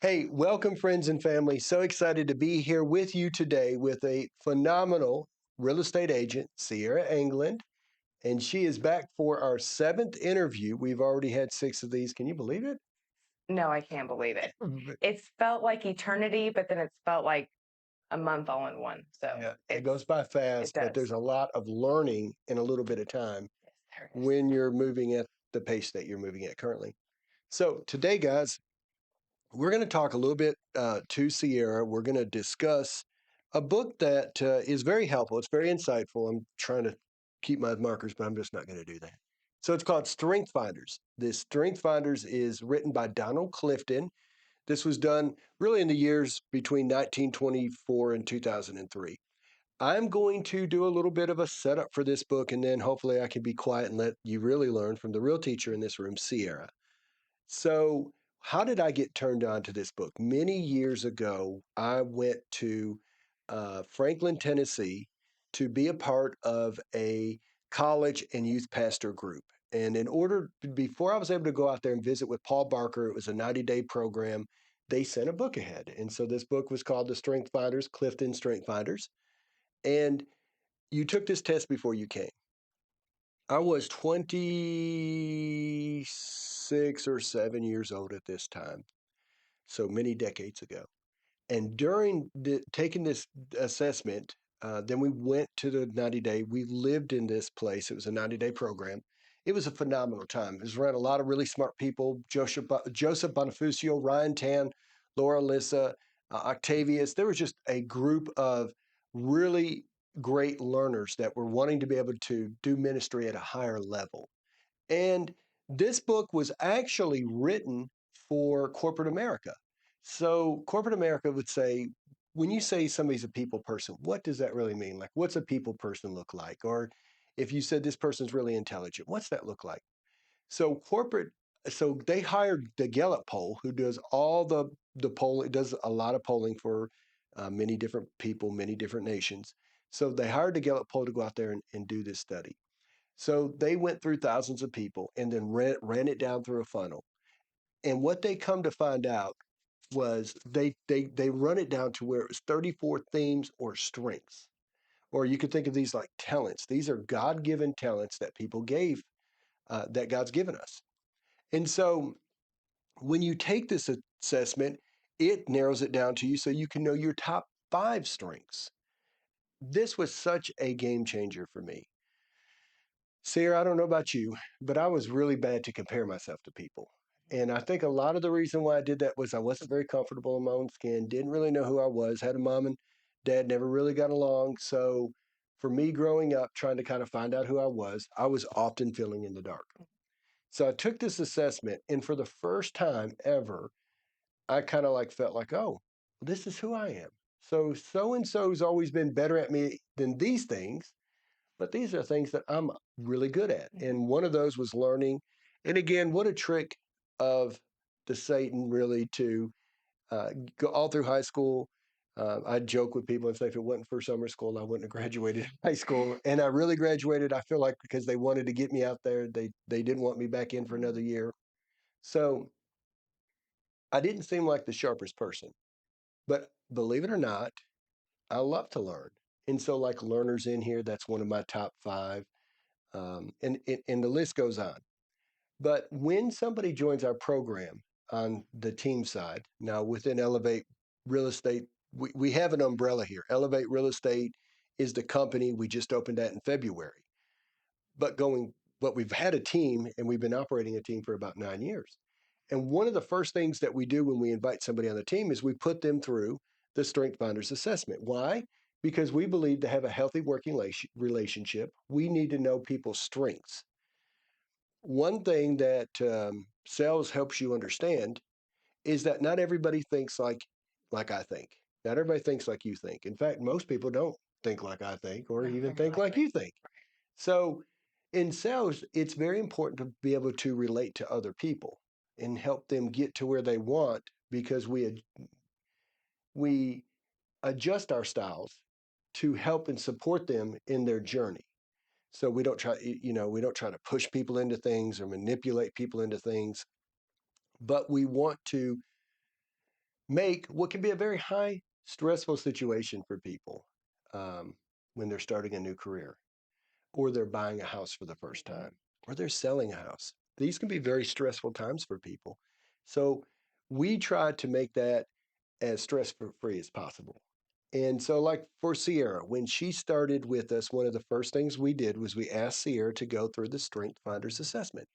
Hey, welcome, friends and family. So excited to be here with you today with a phenomenal real estate agent, Ciera Anglin, and she is back for our seventh interview. We've already had six of these. Can you believe it? No, I can't believe it. V- It's felt like eternity, but then it's felt like a month all in one. So Yeah, it it's goes by it fast, but does. there's a lot of learning in a little bit of time Yes, there it is. when you're moving at the pace that you're moving at currently. So, today, guys, we're going to talk a little bit to Ciera. We're going to discuss a book that is very helpful. It's very insightful. I'm trying to keep my markers, but I'm just not going to do that. So it's called Strength Finders. This Strength Finders is written by Donald Clifton. This was done really in the years between 1924 and 2003. I'm going to do a little bit of a setup for this book, and then hopefully I can be quiet and let you really learn from the real teacher in this room, Ciera. So, how did I get turned on to this book? Many years ago, I went to Franklin, Tennessee to be a part of a college and youth pastor group. And before I was able to go out there and visit with Paul Barker, it was a 90-day program. They sent a book ahead. And so this book was called The Strength Finders, Clifton Strength Finders. And you took this test before you came. I was 26 or 7 years old at this time, so many decades ago. And during taking this assessment, then we went to the 90-day. We lived in this place. It was a 90-day program. It was a phenomenal time. It was around a lot of really smart people: Joseph Bonifacio, Ryan Tan, Laura Lissa, Octavius. There was just a group of really great learners that were wanting to be able to do ministry at a higher level. And this book was actually written for corporate America. So corporate America would say, when you say somebody's a people person, what does that really mean? Like, what's a people person look like? Or if you said this person's really intelligent, what's that look like? So so they hired the Gallup poll, who does all the poll. It does a lot of polling for many different people, many different nations. So they hired the Gallup poll to go out there and do this study. So they went through thousands of people and then ran it down through a funnel. And what they come to find out was they run it down to where it was 34 themes or strengths. Or you could think of these like talents. These are God-given talents that people gave, that God's given us. And so when you take this assessment, it narrows it down to you so you can know your top five strengths. This was such a game changer for me. Sarah, I don't know about you, but I was really bad to compare myself to people. And I think a lot of the reason why I did that was I wasn't very comfortable in my own skin, didn't really know who I was, had a mom and dad never really got along. So for me growing up, trying to kind of find out who I was often feeling in the dark. So I took this assessment, and for the first time ever, I kind of like felt like, oh, this is who I am. So and so's always been better at me than these things, but these are things that I'm really good at. Mhm. And one of those was learning. And again, what a trick of the Satan, really, to go all through high school. I joke with people and say, if it wasn't for summer school, I wouldn't have graduated high school. And I really graduated, I feel like, because they wanted to get me out there. They didn't want me back in for another year. So I didn't seem like the sharpest person. But believe it or not, I love to learn. And so, like learners in here, that's one of my top five. And the list goes on. But when somebody joins our program on the team side, now within Elevate Real Estate, we have an umbrella here. Elevate Real Estate is the company. We just opened that in February. But we've had a team and we've been operating a team for about 9 years. And one of the first things that we do when we invite somebody on the team is we put them through the Strength Finders assessment. Why? Because we believe to have a healthy working relationship, we need to know people's strengths. One thing that sales helps you understand is that not everybody thinks like I think. Not everybody thinks like you think. In fact, most people don't think like I think or No, even very think like likely. you think. So in sales, it's very important to be able to relate to other people and help them get to where they want, because we adjust our styles to help and support them in their journey. So we don't try to push people into things or manipulate people into things, but we want to make what can be a very high stressful situation for people um, when they're starting a new career, or they're buying a house for the first Mhm. time, or they're selling a house. These can be very stressful times for people. So we try to make that as stress free as possible. And so, like for Ciera, when she started with us, one of the first things we did was we asked Ciera to go through the Strength Finders assessment.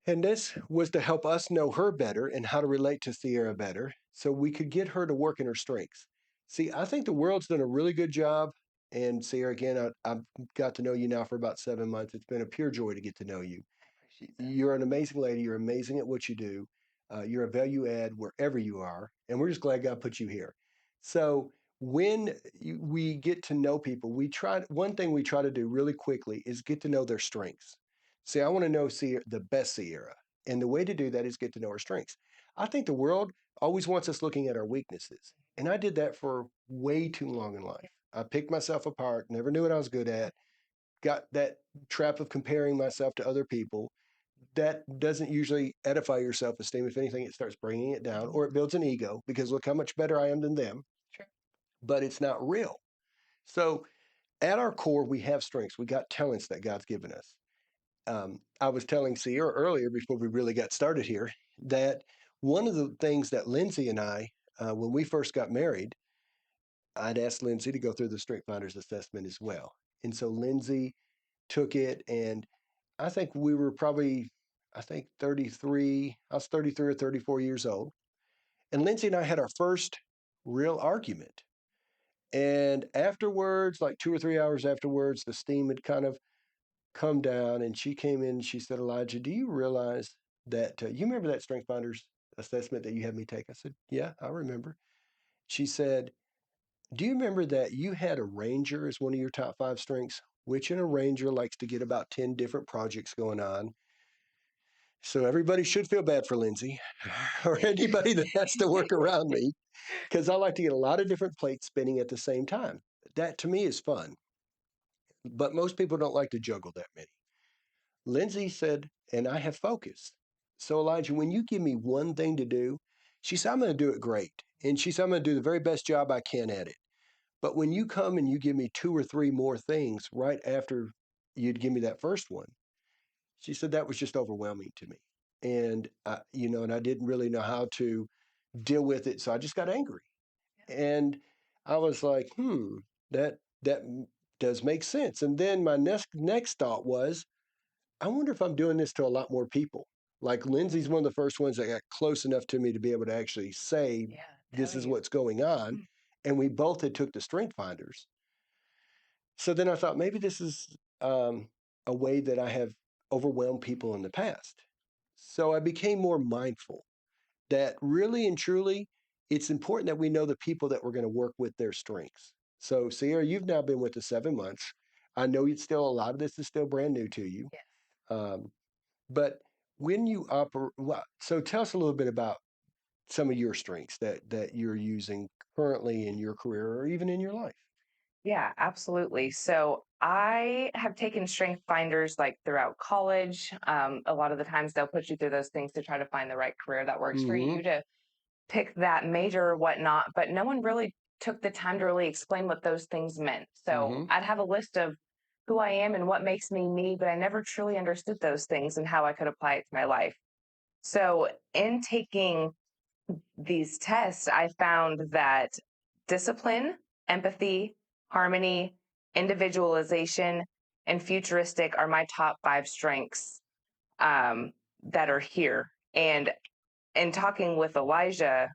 And this was to help us know her better and how to relate to Ciera better so we could get her to work in her strengths. See, I think the world's done a really good job. And Ciera, again, I've got to know you now for about 7 months. It's been a pure joy to get to know you. I appreciate that. You're an amazing lady. You're amazing at what you do. You're a value add wherever you are. And we're just glad God put you here. So, when we get to know people, one thing we try to do really quickly is get to know their strengths. See, I want to know the best Sierra. And the way to do that is get to know her strengths. I think the world always wants us looking at our weaknesses. And I did that for way too long in life. I picked myself apart, never knew what I was good at, got that trap of comparing myself to other people. That doesn't usually edify your self esteem. If anything, it starts bringing it down, Mhm. or it builds an ego because look how much better I am than them, Sure. but it's not real. So, at our core, we have strengths. We got talents that God's given us. I was telling Sierra earlier before we really got started here that one of the things that Lindsay and I, when we first got married, I'd asked Lindsay to go through the Strength Finders assessment as well. And so Lindsay took it, and I think we were probably, I think 33, I was 33 or 34 years old. And Lindsay and I had our first real argument. And afterwards, like 2 or 3 hours afterwards, the steam had kind of come down, and she came in and she said, Elijah, do you realize that you remember that Strength Finders assessment that you had me take? I said, yeah, I remember. She said, do you remember that you had a ranger as one of your top five strengths, which in a ranger likes to get about 10 different projects going on? So everybody should feel bad for Lindsay or anybody that has to work around me because I like to get a lot of different plates spinning at the same time. That to me is fun, but most people don't like to juggle that many. Lindsay said, and I have focus. So, Elijah, when you give me one thing to do, she said, I'm going to do it great. And she said, I'm going to do the very best job I can at it. But when you come and you give me two or three more things right after you'd give me that first one, she said that was just overwhelming to me. And I didn't really know how to deal with it. So I just got angry. And I was like, that does make sense. And then my next thought was, I wonder if I'm doing this to a lot more people. Like Lindsay's one of the first ones that got close enough to me to be able to actually say, Yeah. this Tell is you. what's going on. Mm. And we both had took the strength finders. So then I thought maybe this is a way that I have overwhelmed people in the past. So I became more mindful that really and truly, it's important that we know the people that we're going to work with their strengths. So, Sierra, you've now been with us 7 months. I know it's still a lot of this is still brand new to you. Yes. Um, but when you operate, so tell us a little bit about some of your strengths that you're using currently in your career or even in your life. Yeah, absolutely. So I have taken strength finders like throughout college. A lot of the times they'll put you through those things to try to find the right career that works for Mm-hmm. you to pick that major or whatnot. But no one really took the time to really explain what those things meant. So Mm-hmm. I'd have a list of who I am and what makes me me, but I never truly understood those things and how I could apply it to my life. So in taking these tests, I found that discipline, empathy, harmony, individualization, and futuristic are my top five strengths that are here. And in talking with Elijah,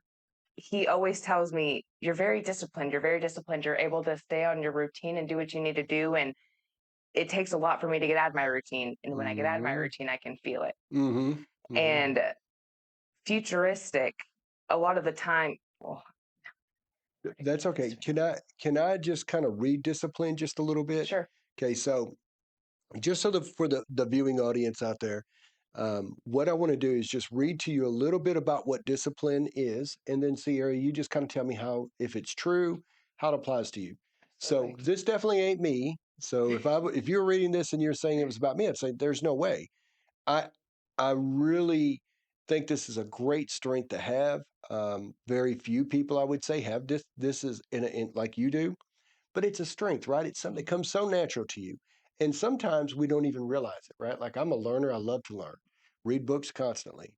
he always tells me, you're very disciplined. You're very disciplined. You're able to stay on your routine and do what you need to do. And it takes a lot for me to get out of my routine. And when I get out of my Mm-hmm. routine, I can feel it. Mm-hmm. Mm-hmm. And futuristic, a lot of the time, well, That's okay. Can I just kind of read discipline just a little bit? sure. Okay, so just so for the viewing audience out there, what I want to do is just read to you a little bit about what discipline is, and then Sierra, you just kind of tell me how, if it's true, how it applies to you. So Absolutely. this definitely ain't me. So if you're reading this and you're saying it was about me, I'd say there's no way. I I really think this is a great strength to have. Very few people, I would say, have this. This is in like you do, but it's a strength, right? It's something that comes so natural to you. And sometimes we don't even realize it, right? Like I'm a learner, I love to learn, read books constantly.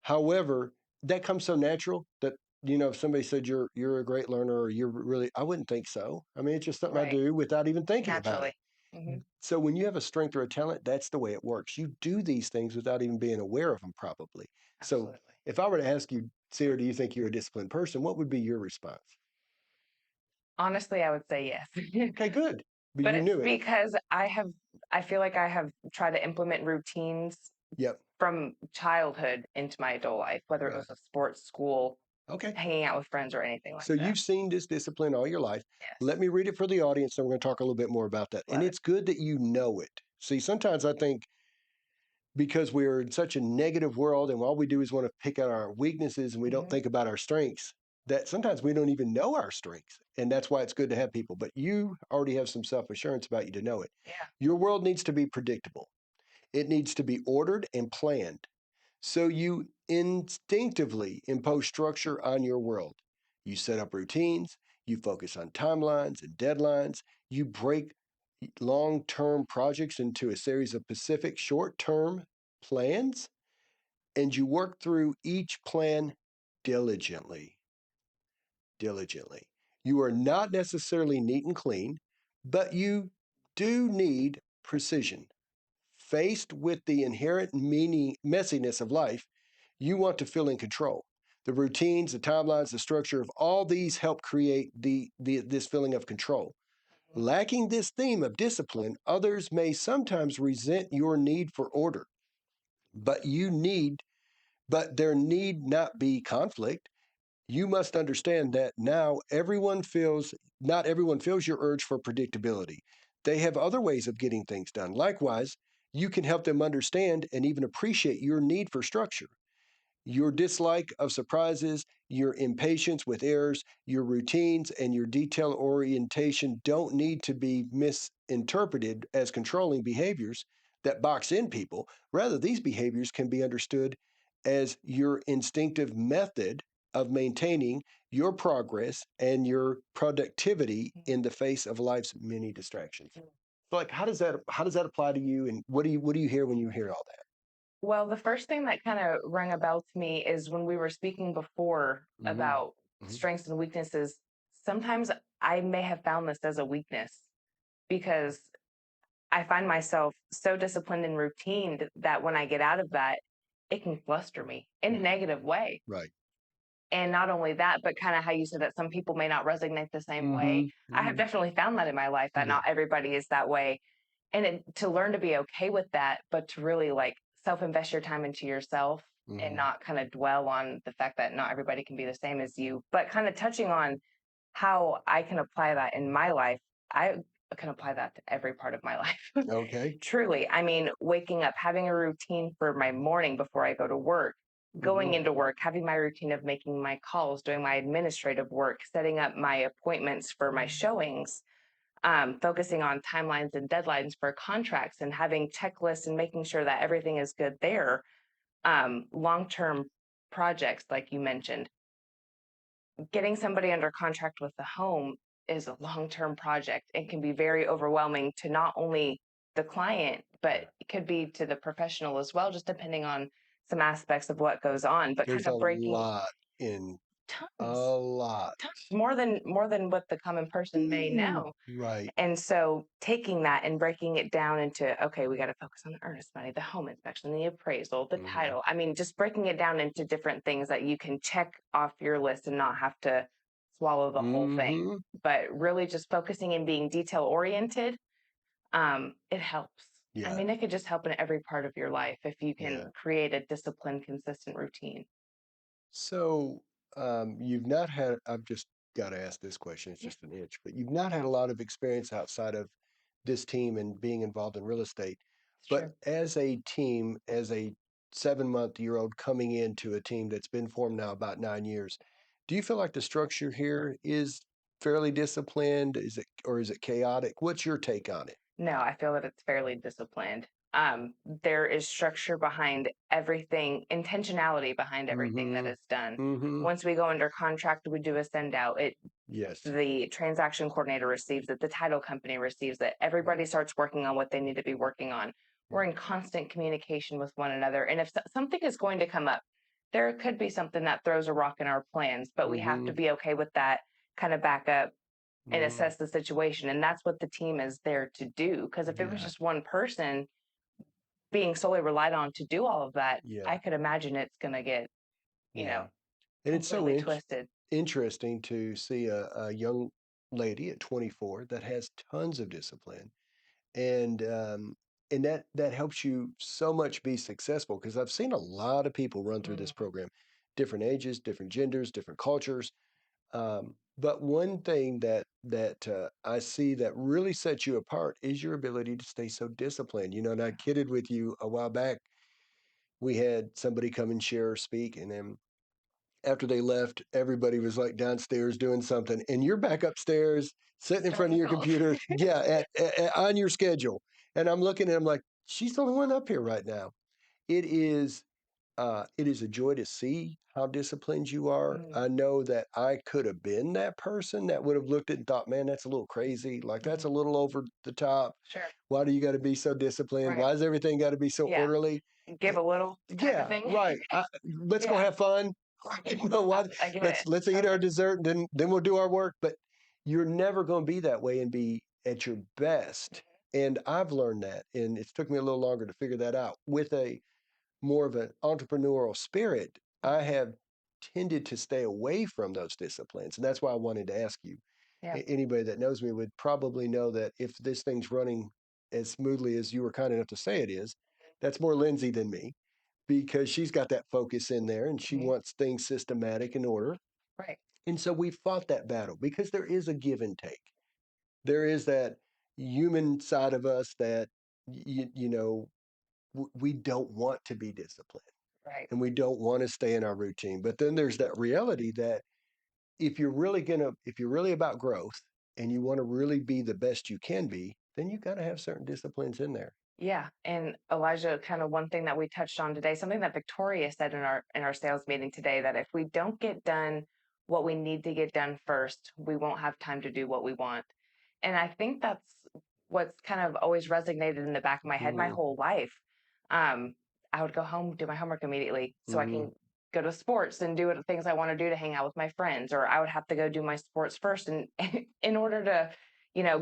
However, that comes so natural that if somebody said you're a great learner or you're really, I wouldn't think so. I mean, it's just something I Right. do without even thinking about it. Naturally. Hmm. So when you have a strength or a talent, that's the way it works. You do these things without even being aware of them, probably. So Absolutely. if I were to ask you, Sarah, do you think you're a disciplined person? What would be your response? Honestly, I would say yes. Okay, good. But But you it's knew it. because I feel like I have tried to implement routines Yep. from childhood into my adult life, whether it Right. was a sports, school, Okay. hanging out with friends, or anything like So that. you've seen this discipline all your life. Yes. Let me read it for the audience, and we're going to talk a little bit more about that. And Love it. it's good that you know it. See, sometimes I think because we're in such a negative world and all we do is want to pick out our weaknesses and we don't Hmm. think about our strengths, that sometimes we don't even know our strengths. And that's why it's good to have people. But you already have some self assurance about you to know it. Yeah. Your world needs to be predictable, it needs to be ordered and planned. So you instinctively impose structure on your world. You set up routines, you focus on timelines and deadlines, you break long term projects into a series of specific short term plans, and you work through each plan diligently. Diligently. You are not necessarily neat and clean, but you do need precision. Faced with the inherent messiness of life, you want to feel in control. The routines, the timelines, the structure of all these help create this feeling of control. Mhm. Lacking this theme of discipline, others may sometimes resent your need for order, but there need not be conflict. You must understand that not everyone feels your urge for predictability. They have other ways of getting things done. Likewise, you can help them understand and even appreciate your need for structure. Your dislike of surprises, your impatience with errors, your routines, and your detail orientation don't need to be misinterpreted as controlling behaviors that box in people. Rather, these behaviors can be understood as your instinctive method of maintaining your progress and your productivity in the face of life's many distractions. Mhm. So, like, how does that apply to you, and what do you hear when you hear all that? Well, the first thing that kind of rang a bell to me is when we were speaking before Mm-hmm. about Mm-hmm. strengths and weaknesses. Sometimes I may have found this as a weakness because I find myself so disciplined and routine that when I get out of that, it can fluster me in a Mm-hmm. negative way. Right. And not only that, but kind of how you said that some people may not resonate the same way. Mhm, I have mhm. definitely found that in my life that Yeah, not everybody is that way. And to learn to be okay with that, but to really like self invest your time into yourself and mhm. not kind of dwell on the fact that not everybody can be the same as you, but kind of touching on how I can apply that in my life. I can apply that to every part of my life. Okay. Truly. I mean, waking up, having a routine for my morning before I go to work, going Mhm, into work, having my routine of making my calls, doing my administrative work, setting up my appointments for my showings, focusing on timelines and deadlines for contracts and having checklists and making sure that everything is good there. Long term projects, like you mentioned, getting somebody under contract with the home is a long term project and can be very overwhelming to not only the client, but yeah. it could be to the professional as well, just depending on some aspects of what goes on, but kind There's a of breaking lot in a tons, lot. tons more than what the common person may Ooh, know. right. And so taking that and breaking it down into, okay, we got to focus on the earnest money, the home inspection, the appraisal, the Mhm, title. I mean, just breaking it down into different things that you can check off your list and not have to swallow the whole thing. mhm. But really just focusing and being detail oriented, it helps. I Yeah, mean, it could just help in every part of your life if you yeah. can create a disciplined, consistent routine. So, you've not had I've just gotta ask this question, it's Yeah, just an itch, but you've not had a lot of experience outside of this team and being involved in real estate. it's But true. as a team, as a 7-month-year-old coming into a team that's been formed now about 9 years, do you feel like the structure here is fairly disciplined? Is it chaotic? What's your take on it? No, I feel that it's fairly disciplined. there is structure behind everything, intentionality behind everything that Mm-hmm. is done. Mm-hmm. Once we go under contract, we do a send out. It Yes. the transaction coordinator receives it, the title company receives it. Everybody starts working on what they need to be working on. We're in constant communication with one another. And if something is going to come up, there could be something that throws a rock in our plans, but we have Mm-hmm. to be okay with that, kind of back up and Mm-hmm. assess the situation. And that's what the team is there to do. Because if it was Yeah. just one person being solely relied on to do all of that, Yeah. I could imagine it's going to get, you Yeah. know, And it's so completely twisted. interesting to see a young lady at 24 that has tons of discipline, and that helps you so much be successful, because I've seen a lot of people run through this Mhm. program, different ages, different genders, different cultures. But one thing that I see that really sets you apart is your ability to stay so disciplined. And I kidded with you a while back. We had somebody come and share or speak, and then after they left, everybody was like downstairs doing something, and you're back upstairs sitting in front of your Difficult. computer, yeah, on your schedule. And I'm looking at him like, she's the only one up here right now. It is it is a joy to see how disciplined you are. Mhm. I know that I could have been that person that would have looked at and thought, man, that's a little crazy. Like, that's Mhm. a little over the top. Sure. Why do you got to be so disciplined? Right. Why does everything got to be so Yeah. orderly? Give Eh, a little type of Yeah, thing. right. Let's go Yeah. have fun. What? I get it. Let's eat our Totally. dessert, and then we'll do our work. But you're never going to be that way and be at your best. And I've learned that, and it's took me a little longer to figure that out. With a more of an entrepreneurial spirit, I have tended to stay away from those disciplines. And that's why I wanted to ask you. Yeah. Anybody that knows me would probably know that if this thing's running as smoothly as you were kind enough to say it is, that's more Lindsay than me, because she's got that focus in there and she Mhm. wants things systematic and order. Right. And so we fought that battle because there is a give and take. There is that human side of us that, we don't want to be disciplined Right. and we don't want to stay in our routine. But then there's that reality that if you're really about growth and you want to really be the best you can be, then you got to have certain disciplines in there. Yeah. And Elijah, kind of one thing that we touched on today, something that Victoria said in our sales meeting today, that if we don't get done what we need to get done first, we won't have time to do what we want. And I think that's what's kind of always resonated in the back of my head my Mm-hmm. whole life. Um, I would go home, do my homework immediately so I Mm-hmm. can go to sports and do things I want to do to hang out with my friends, or I would have to go do my sports first and in order to,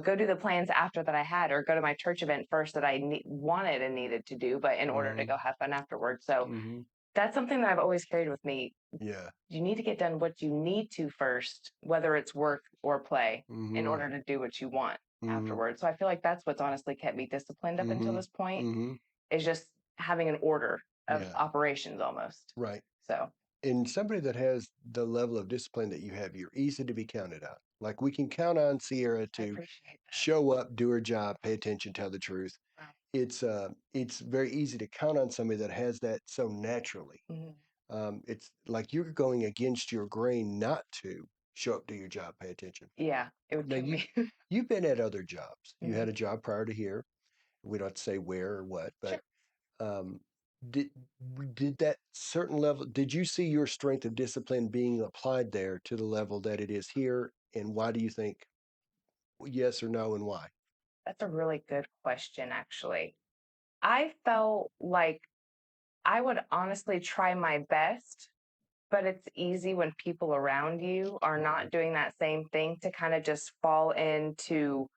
go do the plans after that I had, or go to my church event first that I wanted and needed to do, but in order to Mm-hmm. go have fun afterwards. So Mm-hmm. that's something that I've always carried with me. Yeah. You need to get done what you need to first, whether it's work or play, in Mm-hmm. order to do what you want Mm-hmm. afterwards. So I feel like that's what's honestly kept me disciplined up until Mm-hmm. this point, Mm-hmm. is just having an order of Yeah. operations almost. Right. So And somebody that has the level of discipline that you have, you're easy to be counted on. Like, we can count on Sierra I to appreciate show up, do her job, pay attention, tell the truth. that. Wow. It's very easy to count on somebody that has that so naturally. Mhm. It's like you're going against your grain not to show up, do your job, pay attention. Yeah, it would Now kill me. you've been at other jobs. You Mhm. had a job prior to here. We don't have to say where or what, but Sure. um, did did that certain level? Did you see your strength of discipline being applied there to the level that it is here? And why do you think yes or no, and why? That's a really good question, actually. I felt like I would honestly try my best, but it's easy when people around you are not doing that same thing to kind of just fall into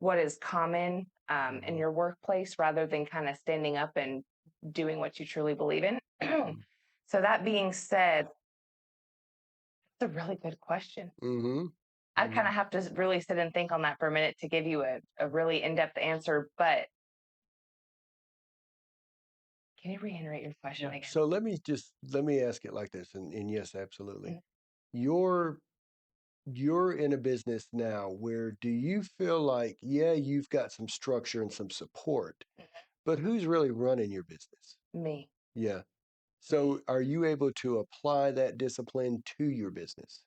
what is common in Mm-hmm. your workplace rather than kind of standing up and doing what you truly believe in. So, that being said, it's a really good question. Mm-hmm. I kind Mm-hmm. of have to really sit and think on that for a minute to give you a really in depth answer. But can you reiterate your question Yeah. again? So let me ask it like this, and yes, absolutely. Mhm. You're you're in a business now where do you feel like, yeah, you've got some structure and some support, but who's really running your business? Me, Yeah. me, So are you able to apply that discipline to your business?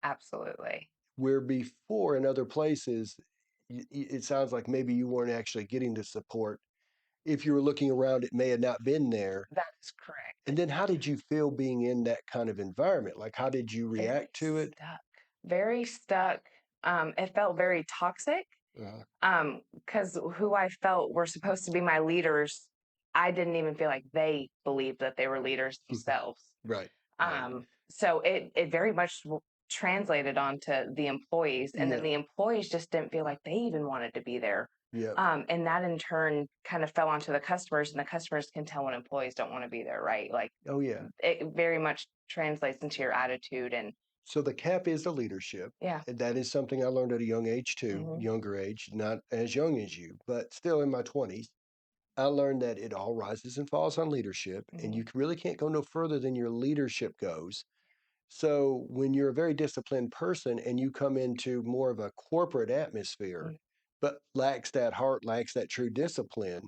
absolutely. Where before in other places, it sounds like maybe you weren't actually getting the support if you were looking around, it may have not been there. That is correct. And then how did you feel being in that kind of environment? Like, how did you Very react to it? stuck. Very stuck. It felt very toxic. Uh, Because who I felt were supposed to be my leaders, I didn't even feel like they believed that they were leaders themselves. right, right. So it very much translated onto the employees, and then Yeah, the employees just didn't feel like they even wanted to be there. yeah. And that in turn kind of fell onto the customers, and the customers can tell when employees don't want to be there, right? Like Oh, yeah. it very much translates into your attitude, and So the cap is the leadership. yeah. And that is something I learned at a young age too, Hmm. younger age, not as young as you, but still in my 20s. I learned that it all rises and falls on leadership, and Hmm. you really can't go no further than your leadership goes. So when you're a very disciplined person and you come into more of a corporate atmosphere, but lacks that heart, lacks that true discipline,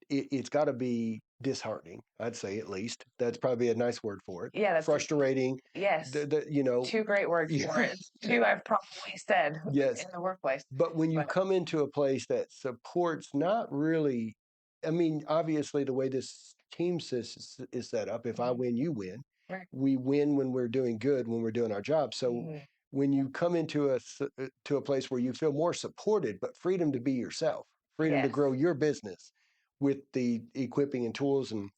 it's got to be disheartening. I'd say at least that's probably a nice word for it. Yeah, that's Frustrating. yes. You know, Two great words for yeah, it. Two I've probably said yes. in the workplace. But when you But come into a place that supports not really, I mean, obviously the way this team is set up, if I mhm, win, you win. right. We win when we're doing good, when we're doing our job. So Mhm. when you come into to a place where you feel more supported, but freedom to be yourself, freedom to Yes, grow your business with the equipping and tools and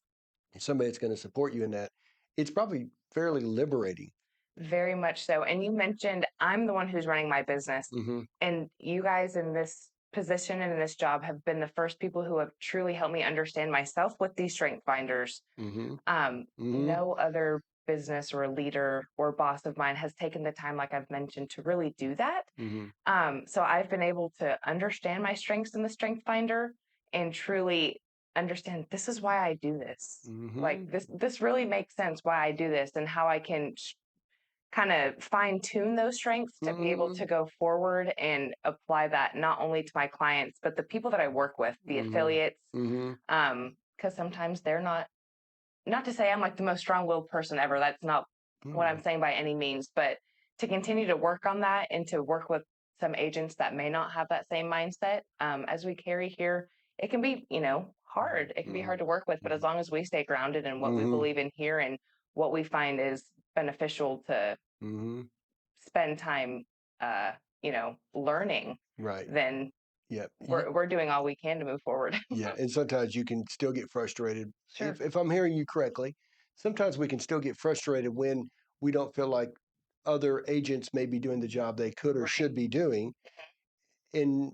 somebody that's going to support you in that, it's probably fairly liberating. very much so. And you mentioned I'm the one who's running my business. Mm-hmm. And you guys in this position and in this job have been the first people who have truly helped me understand myself with these strength finders. Mm-hmm. Mm-hmm. No other business or leader or boss of mine has taken the time, like I've mentioned, to really do that. Mm-hmm. So I've been able to understand my strengths in the strength finder and truly understand this is why I do this. Mm-hmm. Like this really makes sense why I do this and how I can kind of fine tune those strengths to be able Mm-hmm. to go forward and apply that not only to my clients but the people that I work with, the Mhm. affiliates. Mhm. Because sometimes they're not to say I'm like the most strong-willed person ever. That's not what I'm Mm. saying by any means, but to continue to work on that and to work with some agents that may not have that same mindset as we carry here, it can be, hard. It can be hard Mhm. to work with, but as Mhm. long as we stay grounded in what we Mhm. believe in here and what we find is beneficial to Mhm. spend time, uh, learning, Right. then Yep. we're doing all we can to move forward. Yeah, and sometimes you can still get frustrated. Sure. If I'm hearing you correctly, sometimes we can still get frustrated when we don't feel like other agents may be doing the job they could or Right. should be doing, and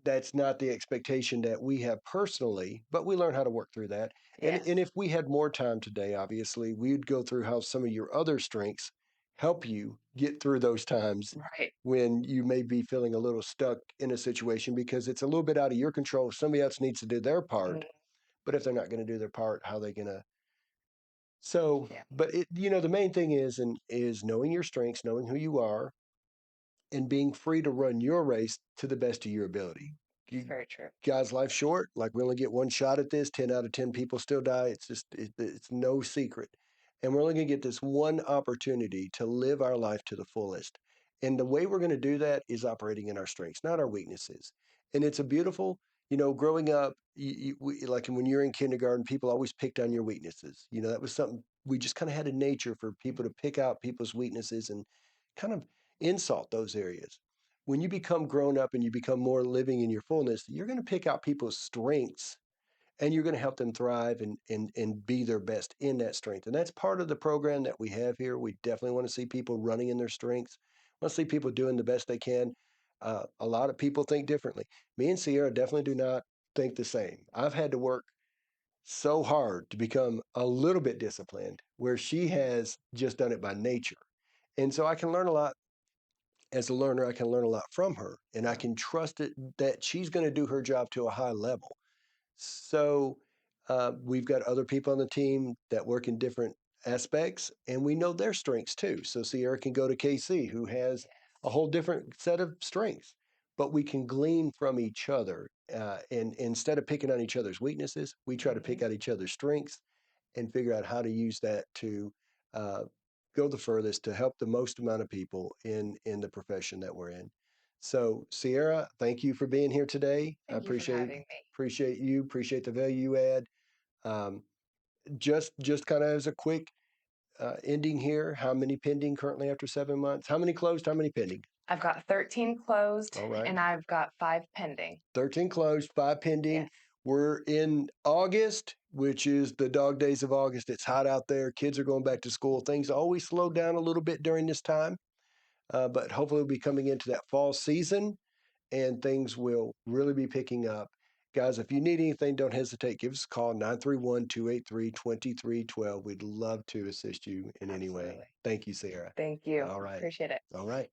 that's not the expectation that we have personally, but we learn how to work through that. And Yes. if we had more time today, obviously, we'd go through how some of your other strengths help you get through those times Right. when you may be feeling a little stuck in a situation because it's a little bit out of your control. Somebody else needs to do their part, Mm, but if they're not going to do their part, how are they going to? So, yeah. but the main thing is knowing your strengths, knowing who you are, and being free to run your race to the best of your ability. It's You very true. guys, life's short. Like we only get one shot at this. 10 out of 10 people still die. It's no secret, and we're only going to get this one opportunity to live our life to the fullest. And the way we're going to do that is operating in our strengths, not our weaknesses. And it's a beautiful, growing up, like when you're in kindergarten, people always picked on your weaknesses. That was something we just kind of had a nature for people to pick out people's weaknesses and kind of insult those areas. When you become grown up and you become more living in your fullness, you're going to pick out people's strengths and you're going to help them thrive and be their best in that strength. And that's part of the program that we have here. We definitely want to see people running in their strengths. We want to see people doing the best they can. A lot of people think differently. Me and Ciera definitely do not think the same. I've had to work so hard to become a little bit disciplined, where she has just done it by nature. And so I can learn a lot as a learner. I can learn a lot from her, and I can trust it that she's going to do her job to a high level. So we've got other people on the team that work in different aspects, and we know their strengths too. So Sierra can go to KC, who has a whole different set of strengths, but we can glean from each other. And instead of picking on each other's weaknesses, we try to Mhm. pick out each other's strengths and figure out how to use that to uh, go the furthest to help the most amount of people in the profession that we're in. So, Sierra, thank you for being here today. I Thank you for having me. appreciate you, appreciate the value you add. Um, just kind of as a quick ending here, how many pending currently after 7 months? How many closed? How many pending? I've got 13 closed All right. and I've got 5 pending. 13 closed, 5 pending. Yes, We're in August, which is the dog days of August. It's hot out there. Kids are going back to school. Things always slow down a little bit during this time, but hopefully we'll be coming into that fall season and things will really be picking up. Guys, if you need anything, don't hesitate. Give us a call, 931-283-2312. We'd love to assist you in any way. absolutely. Thank you, Sarah. Thank you. All right. Appreciate it. All right.